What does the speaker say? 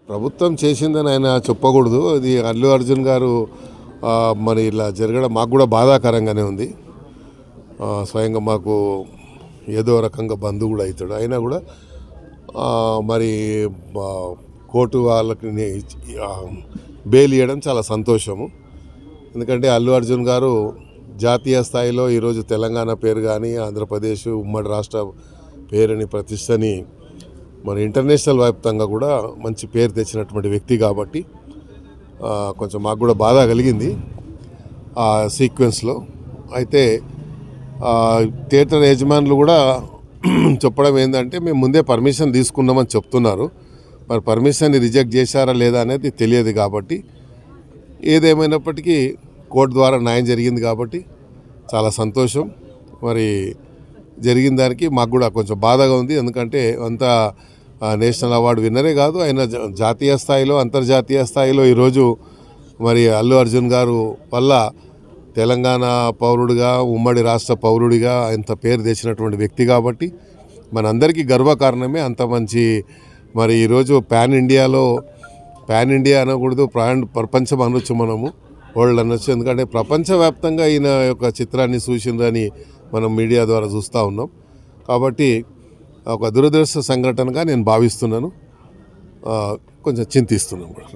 ప్రభుత్వం చేసిందని ఆయన చెప్పకూడదు. అది అల్లు అర్జున్ గారు మరి ఇలా జరగడం మాకు కూడా బాధాకరంగానే ఉంది. స్వయంగా మాకు ఏదో రకంగా బంధువు కూడా అవుతాడు. అయినా కూడా మరి కోర్టు వాళ్ళకి బెయిల్ ఇవ్వడం చాలా సంతోషము. ఎందుకంటే అల్లు అర్జున్ గారు జాతీయ స్థాయిలో ఈరోజు తెలంగాణ పేరు కానీ ఆంధ్రప్రదేశ్ ఉమ్మడి రాష్ట్ర పేరుని ప్రతిష్టని మరి ఇంటర్నేషనల్ వ్యాప్తంగా కూడా మంచి పేరు తెచ్చినటువంటి వ్యక్తి కాబట్టి కొంచెం మాకు కూడా బాధ కలిగింది ఆ సీక్వెన్స్లో. అయితే థియేటర్ యజమానులు కూడా చెప్పడం ఏంటంటే మేము ముందే పర్మిషన్ తీసుకున్నామని చెప్తున్నారు. మరి పర్మిషన్ని రిజెక్ట్ చేశారా లేదా అనేది తెలియదు. కాబట్టి ఏదేమైనప్పటికీ కోర్టు ద్వారా న్యాయం జరిగింది కాబట్టి చాలా సంతోషం. మరి జరిగిన దానికి మాకు కూడా కొంచెం బాధగా ఉంది. ఎందుకంటే అంతా నేషనల్ అవార్డు విన్నరే కాదు, ఆయన జాతీయ స్థాయిలో అంతర్జాతీయ స్థాయిలో ఈరోజు మరి అల్లు అర్జున్ గారు వల్ల తెలంగాణ పౌరుడిగా ఉమ్మడి రాష్ట్ర పౌరుడిగా అంత పేరు తెచ్చినటువంటి వ్యక్తి కాబట్టి మనందరికీ గర్వకారణమే. అంత మంచి మరి ఈరోజు పాన్ ఇండియా అనకూడదు, ప్రపంచం అనొచ్చు, మనము వరల్డ్ అనొచ్చు. ఎందుకంటే ప్రపంచవ్యాప్తంగా ఈయన యొక్క చిత్రాన్ని చూసిందని మనం మీడియా ద్వారా చూస్తూ ఉన్నాం. కాబట్టి ఒక దురదృష్ట సంఘటనగా నేను భావిస్తున్నాను, కొంచెం చింతిస్తున్నాను కూడా.